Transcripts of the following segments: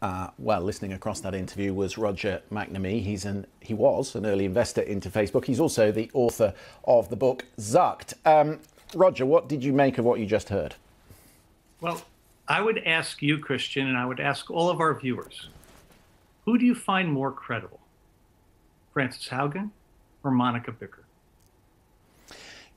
well, listening across that interview was Roger McNamee. He was an early investor into Facebook. He's also the author of the book Zucked. Roger, what did you make of what you just heard? Well, I would ask you, Christian, and I would ask all of our viewers, who do you find more credible? Frances Haugen or Monica Bickert?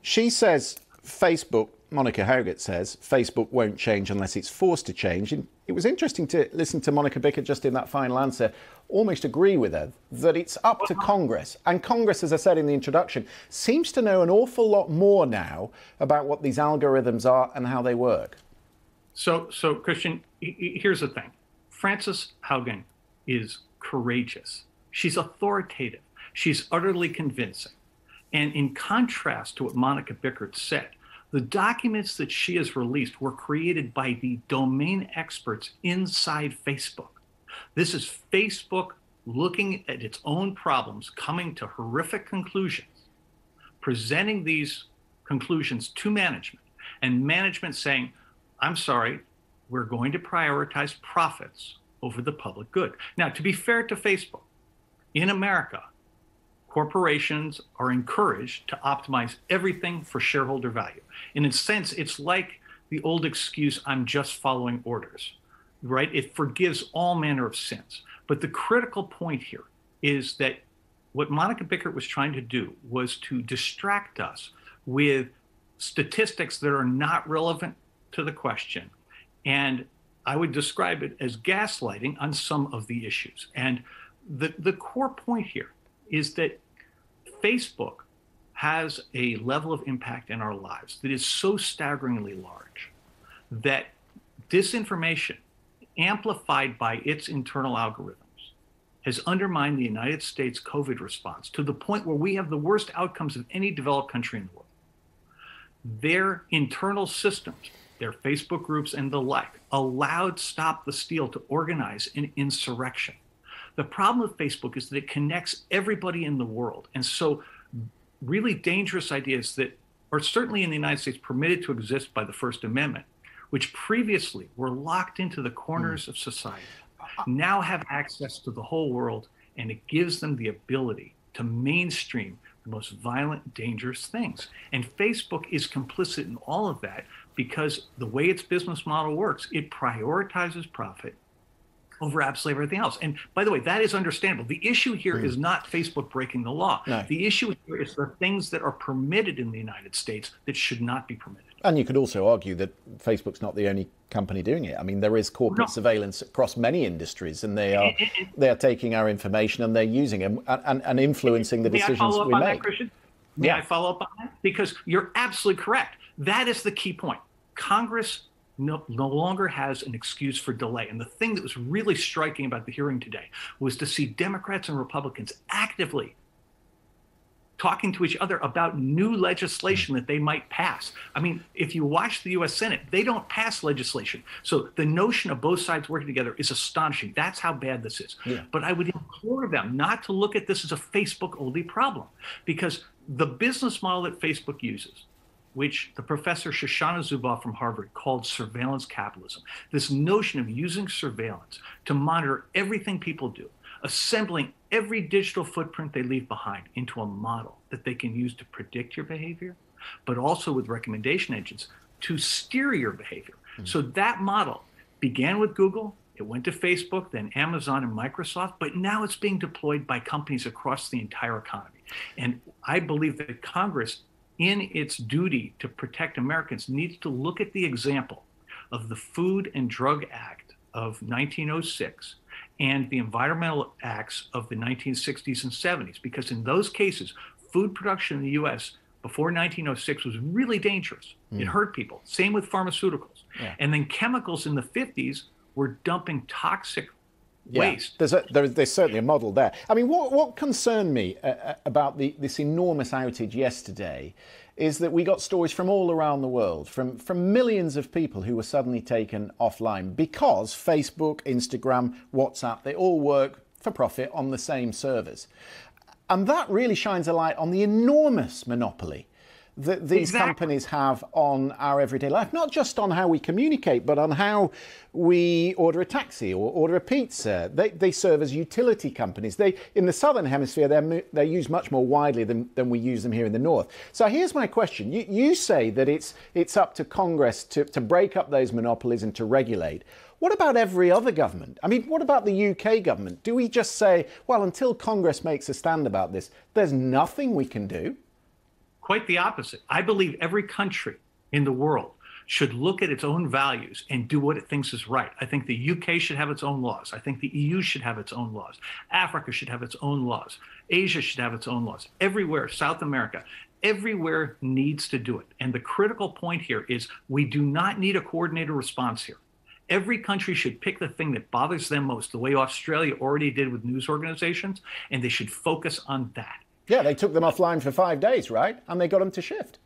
She says Facebook, Monica Haugen says, Facebook won't change unless it's forced to change. And it was interesting to listen to Monica Bickert just in that final answer, almost agree with her, that it's up to Congress. And Congress, as I said in the introduction, seems to know an awful lot more now about what these algorithms are and how they work. So Christian, here's the thing. Frances Haugen is courageous. She's authoritative. She's utterly convincing. And in contrast to what Monica Bickert said, the documents that she has released were created by the domain experts inside Facebook. This is Facebook looking at its own problems, coming to horrific conclusions, presenting these conclusions to management, and management saying, I'm sorry, we're going to prioritize profits over the public good. Now, to be fair to Facebook, in America, corporations are encouraged to optimize everything for shareholder value. In a sense, it's like the old excuse, I'm just following orders, right? It forgives all manner of sins. But the critical point here is that what Monica Bickert was trying to do was to distract us with statistics that are not relevant to the question. And I would describe it as gaslighting on some of the issues. And the core point here is that Facebook has a level of impact in our lives that is so staggeringly large that disinformation, amplified by its internal algorithms, has undermined the United States COVID response to the point where we have the worst outcomes of any developed country in the world. Their internal systems, their Facebook groups and the like, allowed Stop the Steal to organize an insurrection. The problem with Facebook is that it connects everybody in the world. And so really dangerous ideas that are certainly in the United States permitted to exist by the First Amendment, which previously were locked into the corners of society, now have access to the whole world, and it gives them the ability to mainstream the most violent, dangerous things. And Facebook is complicit in all of that because the way its business model works, it prioritizes profit over absolutely everything else. And by the way, that is understandable. The issue here is not Facebook breaking the law. No. The issue here is the things that are permitted in the United States that should not be permitted. And you could also argue that Facebook's not the only company doing it. I mean, there is corporate surveillance across many industries, and they are taking our information and they're using it and influencing the decisions we make. May I follow up on that, Christian? May I follow up on that? Because you're absolutely correct. That is the key point. Congress no longer has an excuse for delay. And the thing that was really striking about the hearing today was to see Democrats and Republicans actively talking to each other about new legislation that they might pass. I mean, if you watch the U.S. Senate, they don't pass legislation. So the notion of both sides working together is astonishing. That's how bad this is. Yeah. But I would implore them not to look at this as a Facebook-only problem, because the business model that Facebook uses, which the professor Shoshana Zuboff from Harvard called surveillance capitalism, this notion of using surveillance to monitor everything people do, assembling every digital footprint they leave behind into a model that they can use to predict your behavior, but also with recommendation engines to steer your behavior. So that model began with Google, it went to Facebook, then Amazon and Microsoft, but now it's being deployed by companies across the entire economy. And I believe that Congress, in its duty to protect Americans, needs to look at the example of the Food and Drug Act of 1906 and the environmental acts of the 1960s and 70s, because in those cases, food production in the U.S. before 1906 was really dangerous. It hurt people. Same with pharmaceuticals. Yeah. And then chemicals in the 50s were dumping toxic waste. There's certainly a model there. I mean, what concerned me about this enormous outage yesterday is that we got stories from all around the world, from millions of people who were suddenly taken offline because Facebook, Instagram, WhatsApp, they all work for profit on the same servers. And that really shines a light on the enormous monopoly that these companies have on our everyday life, not just on how we communicate, but on how we order a taxi or order a pizza. They serve as utility companies. In the southern hemisphere, they're used much more widely than we use them here in the north. So here's my question. You say that it's up to Congress to break up those monopolies and to regulate. What about every other government? I mean, what about the UK government? Do we just say, well, until Congress makes a stand about this, there's nothing we can do? Quite the opposite. I believe every country in the world should look at its own values and do what it thinks is right. I think the UK should have its own laws. I think the EU should have its own laws. Africa should have its own laws. Asia should have its own laws. Everywhere, South America, everywhere needs to do it. And the critical point here is we do not need a coordinated response here. Every country should pick the thing that bothers them most, the way Australia already did with news organizations, and they should focus on that. Yeah, they took them offline for 5 days, right? And they got them to shift.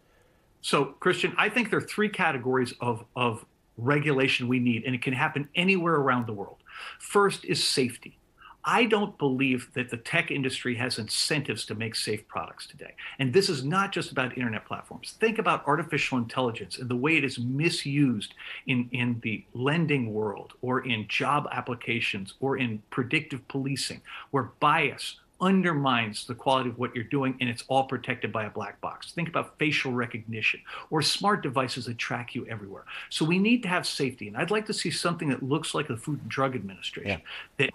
So, Christian, I think there are three categories of regulation we need, and it can happen anywhere around the world. First is safety. I don't believe that the tech industry has incentives to make safe products today. And this is not just about internet platforms. Think about artificial intelligence and the way it is misused in the lending world or in job applications or in predictive policing, where bias undermines the quality of what you're doing, and it's all protected by a black box. Think about facial recognition or smart devices that track you everywhere. So we need to have safety. And I'd like to see something that looks like the Food and Drug Administration, that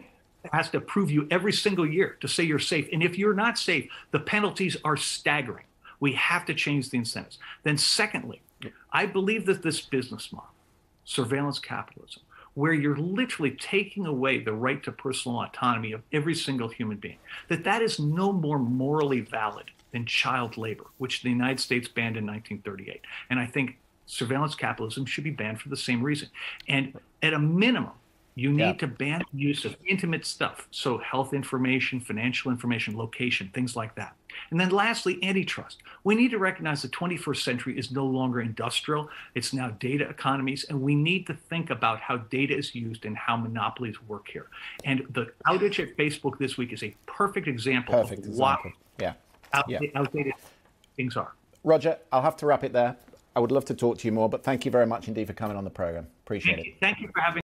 has to approve you every single year to say you're safe. And if you're not safe, the penalties are staggering. We have to change the incentives. Then secondly, I believe that this business model, surveillance capitalism, where you're literally taking away the right to personal autonomy of every single human being, that is no more morally valid than child labor, which the United States banned in 1938. And I think surveillance capitalism should be banned for the same reason. And at a minimum, you need to ban the use of intimate stuff. So health information, financial information, location, things like that. And then lastly, antitrust. We need to recognize the 21st century is no longer industrial. It's now data economies. And we need to think about how data is used and how monopolies work here. And the outage at Facebook this week is a perfect example of what outdated things are. Roger, I'll have to wrap it there. I would love to talk to you more, but thank you very much indeed for coming on the program. Appreciate it. Thank you for having